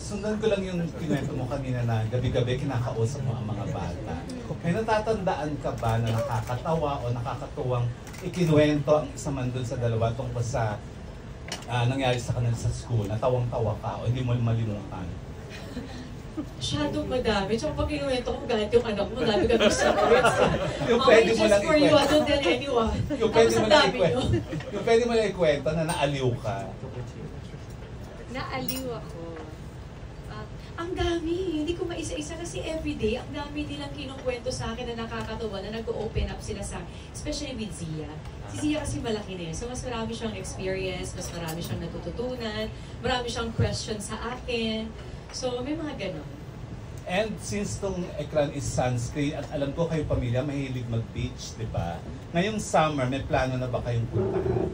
Sundan ko lang yung kinuwento mo kanina na gabi-gabi kinakausap mo ang mga bata. May natatandaan ka ba na nakakatawa o nakakatuwang ikinuwento ang isa man dun sa dalawa tungkol sa nangyari sa kanila sa school, natawang-tawa ka o hindi mo malimutan? Masyadong madami. Tsaka pag kinuwento ko, galit yung anak mo, dami ka gusto ko. Yung pwede mo lang for you, I don't tell anyone. Yung pwede mo lang ikwento. Yung pwede mo lang ikwento na naaliw ka. Naaliw ako. Ang dami. Hindi ko maisa-isa kasi everyday, ang dami nilang kinukwento sa akin na nakakatawa, na nag-open up sila sa, especially with Zia. Si Zia kasi malaki na so mas marami siyang experience, mas marami siyang natututunan, marami siyang questions sa akin. So, may mga ganon. And since tong ekran is sunscreen at alam ko kayo pamilya mahilig mag-beach, di ba? Ngayong summer, may plano na ba kayong puntahan?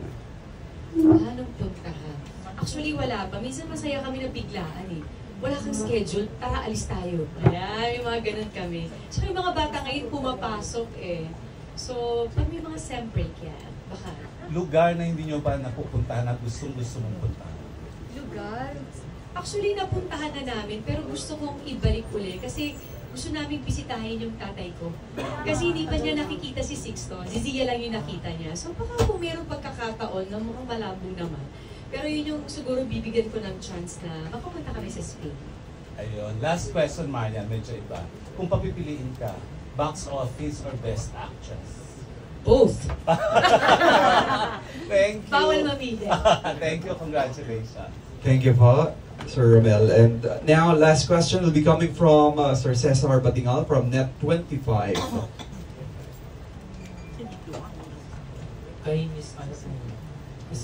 Anong puntahan? Actually, wala pa. Minsan masaya kami na biglaan eh. Wala kang schedule, tara alis tayo. Ayan, may mga ganun kami. So, yung mga bata ngayon pumapasok eh. So, pag may mga sem break yan, baka. Lugar na hindi nyo pa napupuntahan na gustong-gusto mong puntahan? Lugar? Actually, napuntahan na namin, pero gusto kong ibalik uli kasi gusto namin bisitahin yung tatay ko. Kasi hindi pa niya nakikita si Sixto, si Zia lang yung nakita niya. So baka kung mayroong pagkakataon na mukhang malabo naman. Pero yun yung siguro bibigyan ko ng chance na makapunta kami sa Spain. Ayun. Last question, Marian, medyo iba. Kung papipiliin ka, box office or best actress? Both! Thank you. Bawal mamili. Thank you. Congratulations. Thank you po, Sir Romel. And now, last question will be coming from Sir Cesar Batingal from Net25. Kay Miss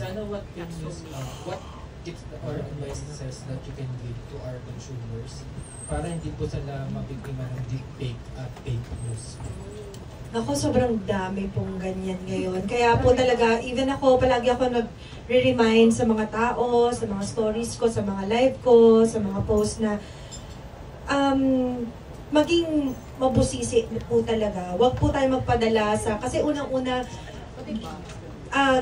Ana, what tips or advices that you can give to our consumers para hindi po sila mabiktima ng deep fake at fake news? Ako, sobrang dami pong ganyan ngayon. Kaya po talaga, even ako, palagi ako nag-remind sa mga tao, sa mga stories ko, sa mga live ko, sa mga post na maging mabusisi po talaga. Huwag po tayo magpadala sa, kasi unang-una,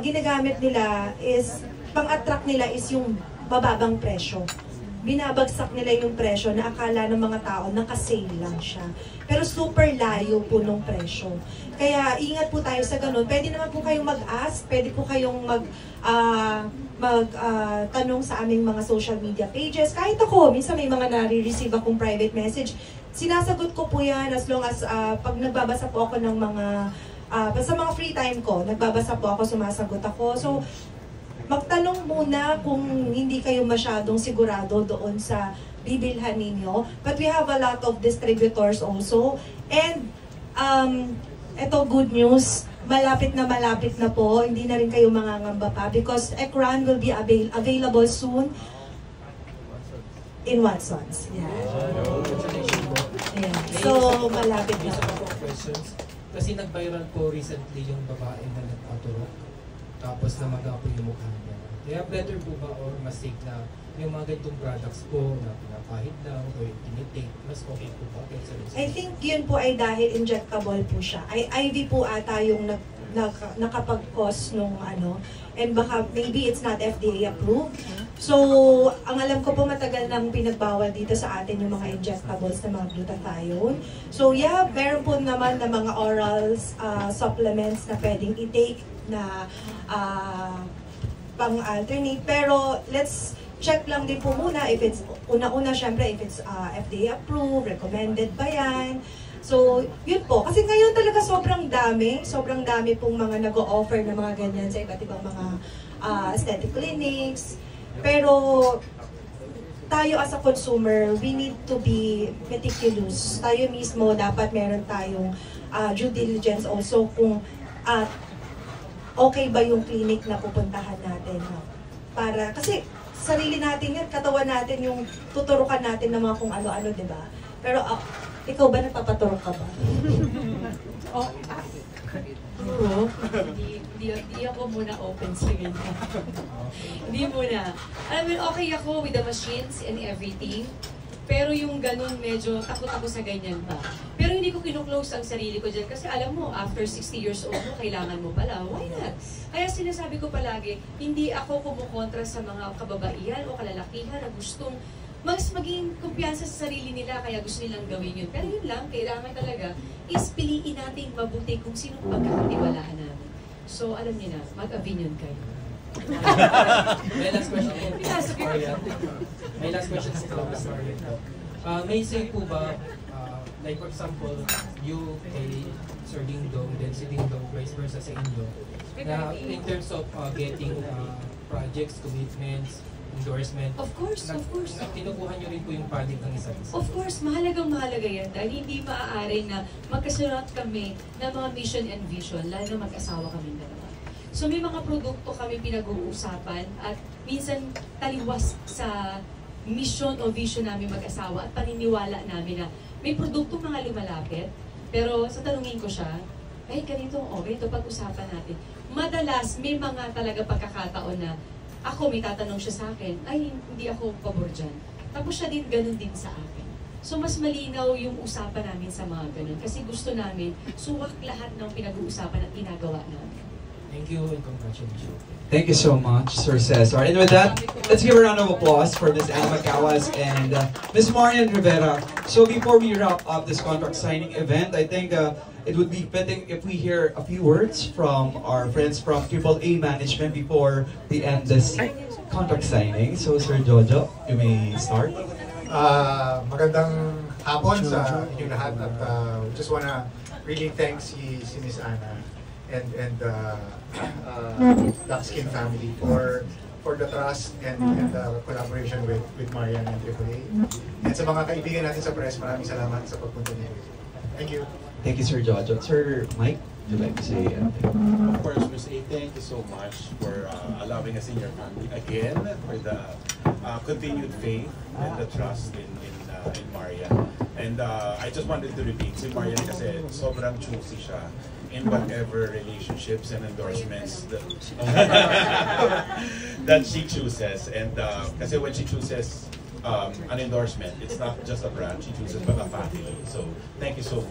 ginagamit nila is, pang-attract nila is yung mababang presyo. Binabagsak nila yung presyo na akala ng mga tao nakasale lang siya. Pero super layo po nung presyo. Kaya ingat po tayo sa ganun. Pwede naman po kayong mag-ask, pwede po kayong tanong sa aming mga social media pages. Kahit ako, minsan may mga nare-receive akong private message. Sinasagot ko po yan as long as pag nagbabasa po ako ng mga, sa mga free time ko, nagbabasa po ako, sumasagot ako. So, magtanong muna kung hindi kayo masyadong sigurado doon sa bibilhan ninyo. But we have a lot of distributors also. And ito good news, malapit na po. Hindi na rin kayo mangangamba pa because Ekran will be available soon in Watsons. Yeah. Yeah. So, malapit na po. Kasi nag-viral po recently yung babae na nagpaturok. Tapos namagapo yung mukha niya. Kaya better po ba or mas safe na yung mga ganitong products po na pinapahid lang o tinitik, mas okay po ba? I think yun po ay dahil injectable po siya. IV po ata yung nakapag-cause nung ano. And baka maybe it's not FDA approved. So, ang alam ko po matagal nang pinagbawal dito sa atin yung mga injectables na mga glutathione. So yeah, meron po naman na mga oral supplements na pwedeng i-take na pang-alternate. Pero let's check lang din po muna if it's, una-una syempre if it's FDA approved, recommended ba yan. So, yun po. Kasi ngayon talaga sobrang dami pong mga nag-o-offer na mga ganyan sa iba't ibang mga aesthetic clinics. Pero, tayo as a consumer, we need to be meticulous. Tayo mismo, dapat meron tayong due diligence also kung okay ba yung clinic na pupuntahan natin. Para, kasi sarili natin yan, katawan natin yung tuturukan natin ng mga kung ano-ano, di ba? Pero, ikaw ba nagpapaturok ka ba? Hindi ako muna open sa ganyan. Hindi muna. Alam mo, okay ako with the machines and everything. Pero yung ganun, medyo takot ako sa ganyan pa. Pero hindi ko kinuklose ang sarili ko dyan. Kasi alam mo, after 60 years old mo, kailangan mo pala. Why not? Kaya sinasabi ko palagi, hindi ako kumukontra sa mga kababaihan o kalalakihan na gustong mas maging kumpiyansa sa sarili nila kaya gusto nilang gawin yun. Pero yun lang, kailangan talaga is piliin natin mabuti kung sinong pagkakatiwalaan namin. So alam niyo na, mag-opinion kayo. May last question po. May last question po. May say po ba, like for example, you kay Sir Ding Dong, then si Ding Dong vice versa sa inyo, na in terms of getting projects, commitments, endorsement. Of course, of course. Kinukuha niyo rin po yung project ng isa't isa. Of course, mahalagang mahalaga yan dahil hindi maaari na magkasunod kami ng mga mission and vision, lalo na mag-asawa kami dalawa. So may mga produkto kami pinag-uusapan at minsan taliwas sa mission o vision namin mag-asawa at paniniwala namin na may produkto mga lumalapit, pero sa tanungin ko siya, ay ganito, ganito pag-usapan natin. Madalas may mga talaga pagkakataon na ako may tatanong siya sa akin, ay hindi ako pabor dyan. Tapos siya din ganun din sa akin. So mas malinaw yung usapan namin sa mga ganun kasi gusto namin suwak lahat ng pinag-uusapan at ginagawa namin. Thank you and congratulations. Thank you so much, Sir Cesar. And with that, let's give a round of applause for Ms. Anna Macawas and Ms. Marian Rivera. So before we wrap up this contract signing event, I think it would be fitting if we hear a few words from our friends from AAA Management before we end this contract signing. So Sir Jojo, you may start. Magandang hapon sa inyong lahat at just wanna really thank si Ms. Anna and Black Skin family for the trust and the collaboration with Marian and AAA. And sa mga kaibigan natin sa press, maraming salamat sa pagpunta niyo. Thank you. Thank you, Sir Jojo. Sir Mike, would you like to say anything? Of course, Ms. A, thank you so much for allowing us in your family again, for the continued faith and the trust in Marian. And I just wanted to repeat, si Marian kasi sobrang choosy siya in whatever relationships and endorsements that she chooses. And kasi when she chooses an endorsement, it's not just a brand, she chooses but a family. So thank you so much.